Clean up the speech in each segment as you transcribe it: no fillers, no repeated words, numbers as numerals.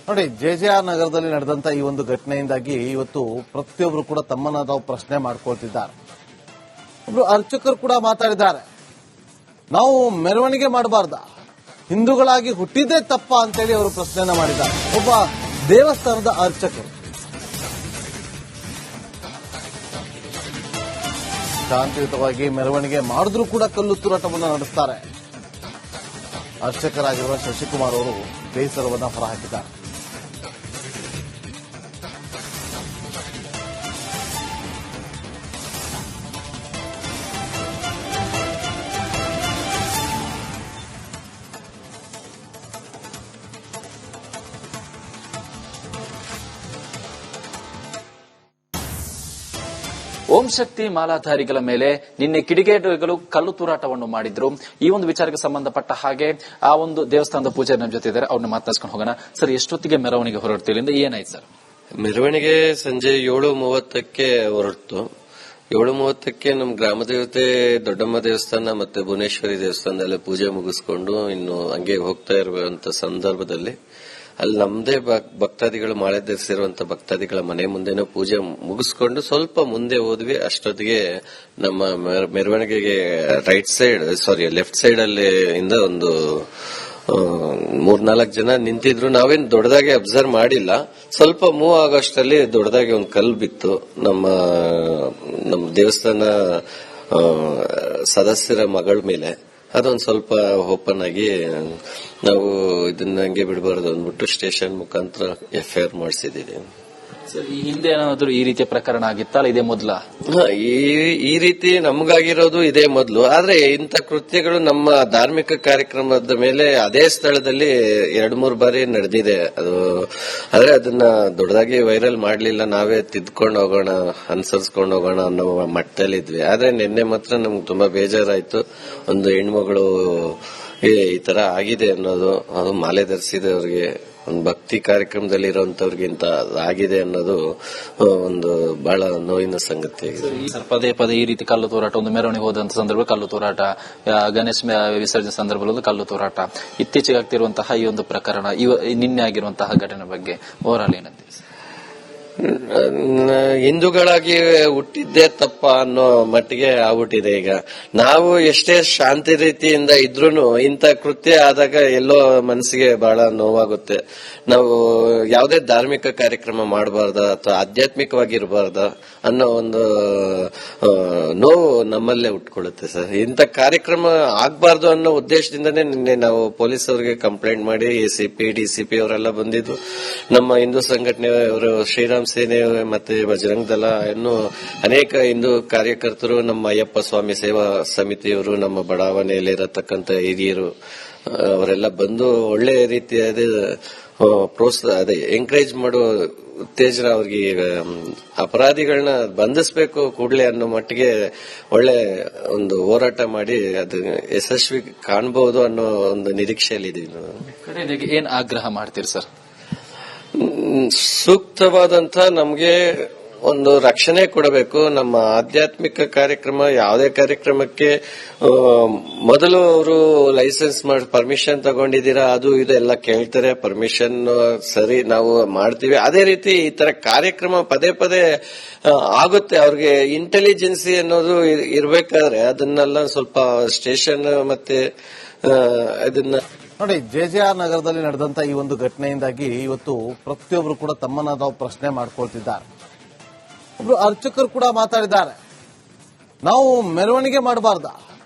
ನೋಡಿ, ಜೆಜೆಆರ್ ನಗರದಲ್ಲಿ ನಡೆದಂತ ಈ ಒಂದು ಘಟನೆಯಿಂದಾಗಿ ಇವತ್ತು ಪ್ರತಿಯೊಬ್ಬರು ಕೂಡ ತಮ್ಮನ್ನ ತಾವು ಪ್ರಶ್ನೆ ಮಾಡ್ಕೊಳ್ತಿದ್ದಾರೆ. ಒಬ್ರು ಅರ್ಚಕರು ಕೂಡ ಮಾತಾಡಿದ್ದಾರೆ. ನಾವು ಮೆರವಣಿಗೆ ಮಾಡಬಾರ್ದ, ಹಿಂದೂಗಳಾಗಿ ಹುಟ್ಟಿದ್ದೇ ತಪ್ಪ ಅಂತೇಳಿ ಅವರು ಪ್ರಶ್ನೆಯನ್ನ ಮಾಡಿದ್ದಾರೆ. ಒಬ್ಬ ದೇವಸ್ಥಾನದ ಅರ್ಚಕರು ಶಾಂತಿಯುತವಾಗಿ ಮೆರವಣಿಗೆ ಮಾಡಿದ್ರೂ ಕೂಡ ಕಲ್ಲು ತೂರಾಟವನ್ನು ನಡೆಸ್ತಾರೆ. ಅರ್ಚಕರಾಗಿರುವ ಶಶಿಕುಮಾರ್ ಅವರು ಬೇಸರವನ್ನು ಹೊರಹಾಕಿದ್ದಾರೆ. ಓಂ ಶಕ್ತಿ ಮಾಲಾಧಾರಿಗಳ ಮೇಲೆ ನಿನ್ನೆ ಕಿಡಿಗೇಡಿಗಳು ಕಲ್ಲು ತೂರಾಟವನ್ನು ಮಾಡಿದ್ರು. ಈ ಒಂದು ವಿಚಾರಕ್ಕೆ ಸಂಬಂಧಪಟ್ಟ ಹಾಗೆ ಆ ಒಂದು ದೇವಸ್ಥಾನದ ಪೂಜಾರಿ ನಮ್ಮ ಜೊತೆ ಇದ್ದಾರೆ. ಅವ್ರನ್ನ ಮಾತನಾಡ್ಸ್ಕೊಂಡು ಹೋಗೋಣ. ಸರ್, ಎಷ್ಟೊತ್ತಿಗೆ ಮೆರವಣಿಗೆ ಹೊರಡ್ತೀವಿ? ಏನಾಯ್ತು ಸರ್? ಮೆರವಣಿಗೆ ಸಂಜೆ 7:30ಕ್ಕೆ ಹೊರಡ್ತು. 7:30ಕ್ಕೆ ನಮ್ಮ ಗ್ರಾಮ ದೇವತೆ ದೊಡ್ಡಮ್ಮ ದೇವಸ್ಥಾನ ಮತ್ತೆ ಭುವನೇಶ್ವರಿ ದೇವಸ್ಥಾನದಲ್ಲೇ ಪೂಜೆ ಮುಗಿಸ್ಕೊಂಡು ಇನ್ನು ಹಂಗೆ ಹೋಗ್ತಾ ಇರುವಂತ ಸಂದರ್ಭದಲ್ಲಿ ಅಲ್ಲಿ ನಮ್ದೇ ಭಕ್ತಾದಿಗಳು ಮಾಳೆ ಧರಿಸಿರುವಂತ ಭಕ್ತಾದಿಗಳ ಮನೆ ಮುಂದೆನೂ ಪೂಜೆ ಮುಗಿಸ್ಕೊಂಡು ಸ್ವಲ್ಪ ಮುಂದೆ ಹೋದ್ವಿ. ಅಷ್ಟೊತ್ತಿಗೆ ನಮ್ಮ ಮೆರವಣಿಗೆಗೆ ಲೆಫ್ಟ್ ಸೈಡ್ ಅಲ್ಲಿ ಇಂದ ಒಂದು 3-4 ಜನ ನಿಂತಿದ್ರು. ನಾವೇನು ದೊಡ್ಡದಾಗಿ ಅಬ್ಸರ್ವ್ ಮಾಡಿಲ್ಲ. ಸ್ವಲ್ಪ ಮೂವ್ ಆಗೋಷ್ಟರಲ್ಲಿ ದೊಡ್ಡದಾಗಿ ಒಂದು ಕಲ್ಲು ಬಿತ್ತು ನಮ್ಮ ದೇವಸ್ಥಾನ ಸದಸ್ಯರ ಮಗಳ ಮೇಲೆ. ಅದೊಂದು ಸ್ವಲ್ಪ ಓಪನ್ ಆಗಿ ನಾವು ಇದನ್ನ ಹಂಗೆ ಬಿಡಬಾರ್ದು ಅಂದ್ಬಿಟ್ಟು ಸ್ಟೇಷನ್ ಮುಖಾಂತರ FIR ಮಾಡಿಸಿದೀವಿ. ಸರ್, ಈ ಹಿಂದೆ ಏನಾದ್ರು ಈ ರೀತಿಯ ಪ್ರಕರಣ ಆಗಿತ್ತಲ್ಲ, ಇದೇ ಮೊದಲ? ಈ ರೀತಿ ನಮಗಾಗಿರೋದು ಇದೇ ಮೊದಲು. ಆದ್ರೆ ಇಂಥ ಕೃತ್ಯಗಳು ನಮ್ಮ ಧಾರ್ಮಿಕ ಕಾರ್ಯಕ್ರಮದ ಮೇಲೆ ಅದೇ ಸ್ಥಳದಲ್ಲಿ 2-3 ಬಾರಿ ನಡೆದಿದೆ. ಆದ್ರೆ ಅದನ್ನ ದೊಡ್ಡದಾಗಿ ವೈರಲ್ ಮಾಡ್ಲಿಲ್ಲ. ನಾವೇ ತಿದ್ಕೊಂಡು ಹೋಗೋಣ, ಅನುಸರಿಸ್ಕೊಂಡು ಹೋಗೋಣ ಅನ್ನೋ ಮಟ್ಟದಲ್ಲಿದ್ವಿ. ಆದ್ರೆ ನಿನ್ನೆ ಮಾತ್ರ ನಮ್ಗೆ ತುಂಬಾ ಬೇಜಾರಾಯ್ತು. ಒಂದು ಹೆಣ್ಮಗಳು ಈ ತರ ಆಗಿದೆ ಅನ್ನೋದು, ಅದು ಮಾಲೆ ಧರಿಸಿದವ್ರಿಗೆ, ಒಂದು ಭಕ್ತಿ ಕಾರ್ಯಕ್ರಮದಲ್ಲಿ ಇರುವಂತವ್ರಿಗಿಂತ ಆಗಿದೆ ಅನ್ನೋದು ಒಂದು ಬಹಳ ನೋವಿನ ಸಂಗತಿ ಆಗಿದೆ. ಪದೇ ಪದೇ ಈ ರೀತಿ ಕಲ್ಲು ತೂರಾಟ, ಒಂದು ಮೆರವಣಿಗೆ ಹೋದಂತ ಸಂದರ್ಭ ಕಲ್ಲು ತೂರಾಟ, ಗಣೇಶ ವಿಸರ್ಜನೆ ಸಂದರ್ಭದಲ್ಲಿ ಕಲ್ಲು ತೂರಾಟ, ಇತ್ತೀಚೆಗೆ ಆಗ್ತಿರುವಂತಹ ಈ ಒಂದು ಪ್ರಕರಣ, ನಿನ್ನೆ ಆಗಿರುವಂತಹ ಘಟನೆ ಬಗ್ಗೆ ಓವರಾಲ್ ಏನಂತೀವಿ? ಹಿಂದೂಗಳಾಗಿ ಹುಟ್ಟಿದ್ದೇ ತಪ್ಪ ಅನ್ನೋ ಮಟ್ಟಿಗೆ ಆಗ್ಬಿಟ್ಟಿದೆ. ಈಗ ನಾವು ಎಷ್ಟೇ ಶಾಂತಿ ರೀತಿಯಿಂದ ಇದ್ರೂನು ಇಂಥ ಕೃತ್ಯ ಆದಾಗ ಎಲ್ಲೋ ಮನಸ್ಸಿಗೆ ಬಹಳ ನೋವಾಗುತ್ತೆ. ನಾವು ಯಾವುದೇ ಧಾರ್ಮಿಕ ಕಾರ್ಯಕ್ರಮ ಮಾಡಬಾರ್ದ ಅಥವಾ ಆಧ್ಯಾತ್ಮಿಕವಾಗಿರಬಾರ್ದ ಅನ್ನೋ ಒಂದು ನೋವು ನಮ್ಮಲ್ಲೇ ಉಟ್ಕೊಳ್ಳುತ್ತೆ ಸರ್. ಇಂಥ ಕಾರ್ಯಕ್ರಮ ಆಗ್ಬಾರ್ದು ಅನ್ನೋ ಉದ್ದೇಶದಿಂದನೇ ನಿನ್ನೆ ನಾವು ಪೊಲೀಸ್ ಅವರಿಗೆ ಕಂಪ್ಲೇಂಟ್ ಮಾಡಿ ACP DCP ಅವರೆಲ್ಲ ಬಂದಿದ್ದು. ನಮ್ಮ ಹಿಂದೂ ಸಂಘಟನೆಯವರು, ಶ್ರೀರಾಮ್ ಸೇನೆ ಮತ್ತೆ ಬಜರಂಗ್ ದಳ, ಇನ್ನು ಅನೇಕ ಹಿಂದೂ ಕಾರ್ಯಕರ್ತರು, ನಮ್ಮ ಅಯ್ಯಪ್ಪ ಸ್ವಾಮಿ ಸೇವಾ ಸಮಿತಿಯವರು, ನಮ್ಮ ಬಡಾವಣೆಯಲ್ಲಿರತಕ್ಕಂತ ಹಿರಿಯರು ಅವರೆಲ್ಲ ಬಂದು ಒಳ್ಳೆ ರೀತಿಯಾದ ಪ್ರೋತ್ಸಾಹ, ಎಂಕರೇಜ್ ಮಾಡೋ ಉತ್ತೇಜನ, ಅವ್ರಿಗೆ ಅಪರಾಧಿಗಳನ್ನ ಬಂಧಿಸಬೇಕು ಕೂಡಲೇ ಅನ್ನೋ ಮಟ್ಟಿಗೆ ಒಳ್ಳೆ ಒಂದು ಹೋರಾಟ ಮಾಡಿ ಅದು ಯಶಸ್ವಿ ಕಾಣಬಹುದು ಅನ್ನೋ ಒಂದು ನಿರೀಕ್ಷೆಯಲ್ಲಿದ್ದೀವಿ. ಏನ್ ಆಗ್ರಹ ಮಾಡ್ತೀರಿ ಸರ್? ಸೂಕ್ತವಾದಂತ ನಮಗೆ ಒಂದು ರಕ್ಷಣೆ ಕೊಡಬೇಕು. ನಮ್ಮ ಆಧ್ಯಾತ್ಮಿಕ ಕಾರ್ಯಕ್ರಮ, ಯಾವುದೇ ಕಾರ್ಯಕ್ರಮಕ್ಕೆ ಮೊದಲು ಅವರು ಲೈಸೆನ್ಸ್ ಮಾಡಿ ಪರ್ಮಿಷನ್ ತಗೊಂಡಿದ್ದೀರಾ, ಅದು ಇದೆಲ್ಲ ಕೇಳ್ತಾರೆ. ಪರ್ಮಿಷನ್ ಸರಿ, ನಾವು ಮಾಡ್ತೀವಿ. ಅದೇ ರೀತಿ ಈ ತರ ಕಾರ್ಯಕ್ರಮ ಪದೇ ಪದೇ ಆಗುತ್ತೆ. ಅವ್ರಿಗೆ ಇಂಟೆಲಿಜೆನ್ಸಿ ಅನ್ನೋದು ಇರಬೇಕಾದ್ರೆ ಅದನ್ನೆಲ್ಲ ಸ್ವಲ್ಪ ಸ್ಟೇಷನ್ ಮತ್ತೆ ಅದನ್ನ ನೋಡಿ, ಜೆಜೆಆರ್ ನಗರದಲ್ಲಿ ನಡೆದಂತ ಈ ಒಂದು ಘಟನೆಯಿಂದಾಗಿ ಇವತ್ತು ಪ್ರತಿಯೊಬ್ಬರು ಕೂಡ ತಮ್ಮನ್ನ ತಾವು ಪ್ರಶ್ನೆ ಮಾಡ್ಕೊಳ್ತಿದ್ದಾರೆ. ಒಬ್ರು ಅರ್ಚಕರು ಕೂಡ ಮಾತಾಡಿದ್ದಾರೆ. ನಾವು ಮೆರವಣಿಗೆ ಮಾಡಬಾರ್ದ,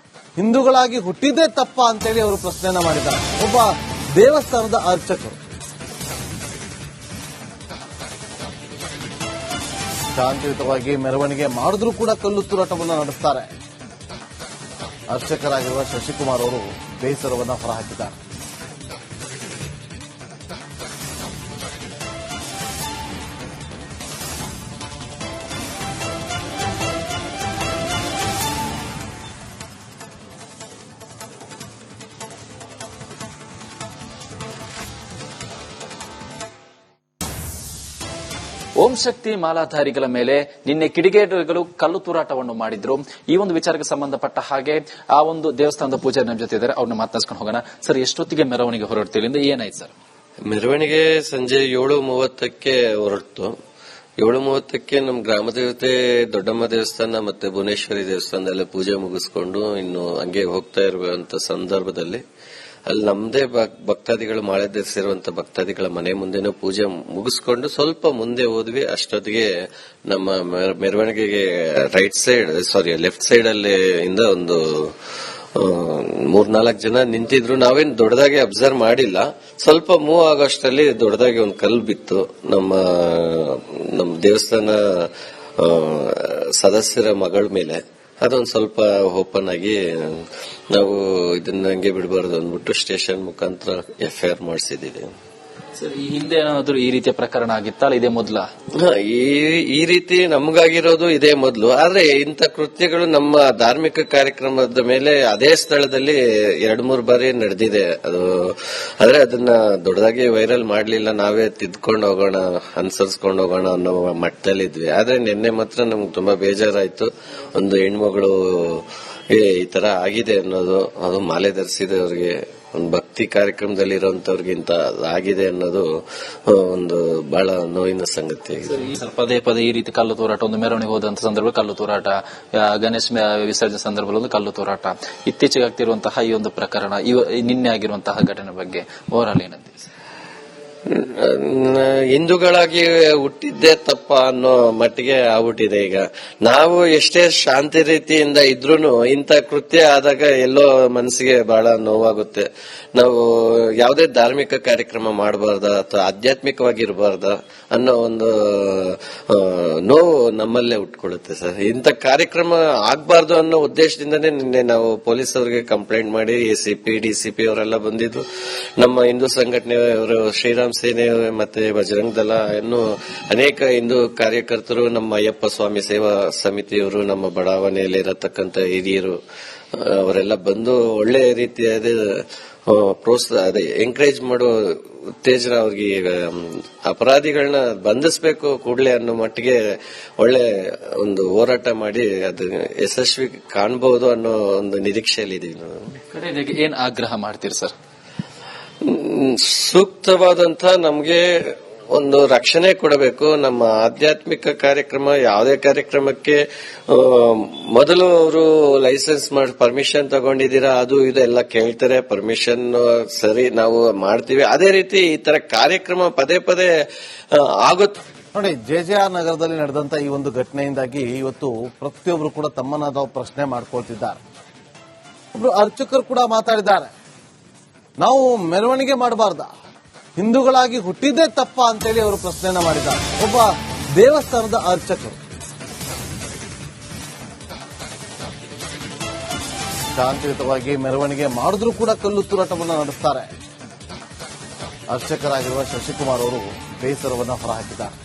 ಹಿಂದೂಗಳಾಗಿ ಹುಟ್ಟಿದ್ದೇ ತಪ್ಪ ಅಂತೇಳಿ ಅವರು ಪ್ರಶ್ನೆಯನ್ನ ಮಾಡಿದ್ದಾರೆ. ಒಬ್ಬ ದೇವಸ್ಥಾನದ ಅರ್ಚಕರು ಶಾಂತಿಯುತವಾಗಿ ಮೆರವಣಿಗೆ ಮಾಡಿದ್ರೂ ಕೂಡ ಕಲ್ಲು ತೂರಾಟವನ್ನು ನಡೆಸ್ತಾರೆ. ಅರ್ಚಕರಾಗಿರುವ ಶಶಿಕುಮಾರ್ ಅವರು ಬೇಸರವನ್ನು ಹೊರಹಾಕಿದ್ದಾರೆ. ಓಂ ಶಕ್ತಿ ಮಾಲಾಧಾರಿಗಳ ಮೇಲೆ ನಿನ್ನೆ ಕಿಡಿಗೇಡಿಗಳು ಕಲ್ಲು ತೂರಾಟವನ್ನು ಮಾಡಿದ್ರು. ಈ ಒಂದು ವಿಚಾರಕ್ಕೆ ಸಂಬಂಧಪಟ್ಟ ಹಾಗೆ ಆ ಒಂದು ದೇವಸ್ಥಾನದ ಪೂಜಾರಿ ನಮ್ಮ ಜೊತೆ ಇದ್ದಾರೆ. ಅವ್ರನ್ನ ಮಾತನಾಡ್ಸ್ಕೊಂಡು ಹೋಗೋಣ. ಸರ್, ಎಷ್ಟೊತ್ತಿಗೆ ಮೆರವಣಿಗೆ ಹೊರಡ್ತೀವಿ? ಏನಾಯ್ತು ಸರ್? ಮೆರವಣಿಗೆ ಸಂಜೆ 7:30ಕ್ಕೆ ಹೊರಟು. 7:30ಕ್ಕೆ ನಮ್ಮ ಗ್ರಾಮ ದೇವತೆ ದೊಡ್ಡಮ್ಮ ದೇವಸ್ಥಾನ ಮತ್ತೆ ಭುವನೇಶ್ವರಿ ದೇವಸ್ಥಾನದಲ್ಲೇ ಪೂಜೆ ಮುಗಿಸ್ಕೊಂಡು ಇನ್ನು ಹಂಗೆ ಹೋಗ್ತಾ ಇರುವಂತ ಸಂದರ್ಭದಲ್ಲಿ ಅಲ್ಲಿ ನಮ್ದೇ ಭಕ್ತಾದಿಗಳು ಮಾಳೆ ಧರಿಸಿರುವಂತ ಭಕ್ತಾದಿಗಳ ಮನೆ ಮುಂದೆನೂ ಪೂಜೆ ಮುಗಿಸ್ಕೊಂಡು ಸ್ವಲ್ಪ ಮುಂದೆ ಹೋದ್ವಿ. ಅಷ್ಟೊತ್ತಿಗೆ ನಮ್ಮ ಮೆರವಣಿಗೆಗೆ ಲೆಫ್ಟ್ ಸೈಡ್ ಅಲ್ಲಿ ಇಂದ ಒಂದು 3-4 ಜನ ನಿಂತಿದ್ರು. ನಾವೇನ್ ದೊಡ್ಡದಾಗಿ ಅಬ್ಸರ್ವ್ ಮಾಡಿಲ್ಲ. ಸ್ವಲ್ಪ ಮೂವ್ ಆಗೋಷ್ಟರಲ್ಲಿ ದೊಡ್ಡದಾಗಿ ಒಂದು ಕಲ್ಲು ಬಿತ್ತು ನಮ್ಮ ದೇವಸ್ಥಾನ ಸದಸ್ಯರ ಮಗಳ ಮೇಲೆ. ಅದೊಂದು ಸ್ವಲ್ಪ ಓಪನ್ ಆಗಿ ನಾವು ಇದನ್ನ ಹಂಗೆ ಬಿಡಬಾರ್ದು ಅಂದ್ಬಿಟ್ಟು ಸ್ಟೇಷನ್ ಮುಖಾಂತರ FIR ಮಾಡಿಸಿದೀವಿ. ಸರ್, ಈ ಹಿಂದೆ ಏನಾದ್ರು ಈ ರೀತಿಯ ಪ್ರಕರಣ ಆಗಿತ್ತಲ್ಲ, ಇದೇ ಮೊದಲ? ಈ ರೀತಿ ನಮಗಾಗಿರೋದು ಇದೇ ಮೊದಲು. ಆದ್ರೆ ಇಂಥ ಕೃತ್ಯಗಳು ನಮ್ಮ ಧಾರ್ಮಿಕ ಕಾರ್ಯಕ್ರಮದ ಮೇಲೆ ಅದೇ ಸ್ಥಳದಲ್ಲಿ 2-3 ಬಾರಿ ನಡೆದಿದೆ. ಆದ್ರೆ ಅದನ್ನ ದೊಡ್ಡದಾಗಿ ವೈರಲ್ ಮಾಡ್ಲಿಲ್ಲ. ನಾವೇ ತಿದ್ಕೊಂಡು ಹೋಗೋಣ, ಅನುಸರಿಸ್ಕೊಂಡು ಹೋಗೋಣ ಅನ್ನೋ ಮಟ್ಟದಲ್ಲಿದ್ವಿ. ಆದ್ರೆ ನಿನ್ನೆ ಮಾತ್ರ ನಮ್ಗೆ ತುಂಬಾ ಬೇಜಾರಾಯ್ತು. ಒಂದು ಹೆಣ್ಮಗಳು ಈ ತರ ಆಗಿದೆ ಅನ್ನೋದು, ಅದು ಮಾಲೆ ಧರಿಸಿದವ್ರಿಗೆ, ಒಂದು ಭಕ್ತಿ ಕಾರ್ಯಕ್ರಮದಲ್ಲಿ ಇರುವಂತವ್ರಿಗಿಂತ ಆಗಿದೆ ಅನ್ನೋದು ಒಂದು ಬಹಳ ನೋವಿನ ಸಂಗತಿ. ಪದೇ ಪದೇ ಈ ರೀತಿ ಕಲ್ಲು ತೂರಾಟ, ಒಂದು ಮೆರವಣಿಗೆ ಹೋದಂತ ಸಂದರ್ಭ ಕಲ್ಲು ತೂರಾಟ, ಗಣೇಶ ವಿಸರ್ಜನೆ ಸಂದರ್ಭದಲ್ಲಿ ಕಲ್ಲು ತೂರಾಟ, ಇತ್ತೀಚೆಗೆ ಆಗ್ತಿರುವಂತಹ ಈ ಒಂದು ಪ್ರಕರಣ, ನಿನ್ನೆ ಆಗಿರುವಂತಹ ಘಟನೆ ಬಗ್ಗೆ ಓವರಾಲ್ ಏನಂತೀವಿ? ಹಿಂದೂಗಳಾಗಿ ಹುಟ್ಟಿದ್ದೇ ತಪ್ಪ ಅನ್ನೋ ಮಟ್ಟಿಗೆ ಆಗ್ಬಿಟ್ಟಿದೆ. ಈಗ ನಾವು ಎಷ್ಟೇ ಶಾಂತಿ ರೀತಿಯಿಂದ ಇದ್ರೂನು ಇಂಥ ಕೃತ್ಯ ಆದಾಗ ಎಲ್ಲೋ ಮನಸ್ಸಿಗೆ ಬಹಳ ನೋವಾಗುತ್ತೆ. ನಾವು ಯಾವುದೇ ಧಾರ್ಮಿಕ ಕಾರ್ಯಕ್ರಮ ಮಾಡಬಾರ್ದ ಅಥವಾ ಆಧ್ಯಾತ್ಮಿಕವಾಗಿರಬಾರ್ದ ಅನ್ನೋ ಒಂದು ನೋವು ನಮ್ಮಲ್ಲೇ ಉಟ್ಕೊಳ್ಳುತ್ತೆ ಸರ್. ಇಂಥ ಕಾರ್ಯಕ್ರಮ ಆಗ್ಬಾರ್ದು ಅನ್ನೋ ಉದ್ದೇಶದಿಂದನೇ ನಿನ್ನೆ ನಾವು ಪೊಲೀಸ್ ಅವರಿಗೆ ಕಂಪ್ಲೇಂಟ್ ಮಾಡಿ ACP DCP ಅವರೆಲ್ಲ ಬಂದಿದ್ರು. ನಮ್ಮ ಹಿಂದೂ ಸಂಘಟನೆಯವರು, ಶ್ರೀರಾಮ್ ಸೇನೆ ಮತ್ತೆ ಬಜರಂಗ ದಳ, ಇನ್ನು ಅನೇಕ ಹಿಂದೂ ಕಾರ್ಯಕರ್ತರು, ನಮ್ಮ ಅಯ್ಯಪ್ಪ ಸ್ವಾಮಿ ಸೇವಾ ಸಮಿತಿಯವರು, ನಮ್ಮ ಬಡಾವಣೆಯಲ್ಲಿ ಇರತಕ್ಕಂತ ಹಿರಿಯರು ಅವರೆಲ್ಲ ಬಂದು ಒಳ್ಳೆ ರೀತಿಯಾದ ಪ್ರೋತ್ಸಾಹ, ಅದೇ ಎಂಕರೇಜ್ ಮಾಡೋ ಉತ್ತೇಜನ ಅವ್ರಿಗೆ, ಅಪರಾಧಿಗಳನ್ನ ಬಂಧಿಸಬೇಕು ಕೂಡಲೇ ಅನ್ನೋ ಮಟ್ಟಿಗೆ ಒಳ್ಳೆ ಒಂದು ಹೋರಾಟ ಮಾಡಿ ಅದು ಯಶಸ್ವಿ ಕಾಣಬಹುದು ಅನ್ನೋ ಒಂದು ನಿರೀಕ್ಷೆಯಲ್ಲಿ ಇದೀವಿ ನಾವು. ಏನ್ ಆಗ್ರಹ ಮಾಡ್ತೀರಿ ಸರ್? ಸೂಕ್ತವಾದಂತ ನಮ್ಗೆ ಒಂದು ರಕ್ಷಣೆ ಕೊಡಬೇಕು. ನಮ್ಮ ಆಧ್ಯಾತ್ಮಿಕ ಕಾರ್ಯಕ್ರಮ, ಯಾವುದೇ ಕಾರ್ಯಕ್ರಮಕ್ಕೆ ಮೊದಲು ಅವರು ಲೈಸೆನ್ಸ್ ಮಾಡಿ ಪರ್ಮಿಷನ್ ತಗೊಂಡಿದ್ದೀರಾ, ಅದು ಇದು ಎಲ್ಲ ಕೇಳ್ತಾರೆ. ಪರ್ಮಿಷನ್ ಸರಿ, ನಾವು ಮಾಡ್ತೀವಿ. ಅದೇ ರೀತಿ ಈ ತರ ಕಾರ್ಯಕ್ರಮ ಪದೇ ಪದೇ ಆಗುತ್ತೆ. ನೋಡಿ, JJR ನಗರದಲ್ಲಿ ನಡೆದಂತ ಈ ಒಂದು ಘಟನೆಯಿಂದಾಗಿ ಇವತ್ತು ಪ್ರತಿಯೊಬ್ಬರು ಕೂಡ ತಮ್ಮನ್ನ ತಾವು ಪ್ರಶ್ನೆ ಮಾಡ್ಕೊಳ್ತಿದ್ದಾರೆ. ಒಬ್ರು ಅರ್ಚಕರು ಕೂಡ ಮಾತಾಡಿದ್ದಾರೆ. ನಾವು ಮೆರವಣಿಗೆ ಮಾಡಬಾರ್ದ, ಹಿಂದೂಗಳಾಗಿ ಹುಟ್ಟಿದ್ದೇ ತಪ್ಪ ಅಂತೇಳಿ ಅವರು ಪ್ರಶ್ನೆಯನ್ನ ಮಾಡಿದ್ದಾರೆ. ಒಬ್ಬ ದೇವಸ್ಥಾನದ ಅರ್ಚಕರು ಶಾಂತಿಯುತವಾಗಿ ಮೆರವಣಿಗೆ ಮಾಡಿದ್ರೂ ಕೂಡ ಕಲ್ಲು ತೂರಾಟವನ್ನು ನಡೆಸ್ತಾರೆ. ಅರ್ಚಕರಾಗಿರುವ ಶಶಿಕುಮಾರ್ ಅವರು ಬೇಸರವನ್ನು ಹೊರಹಾಕಿದ್ದಾರೆ.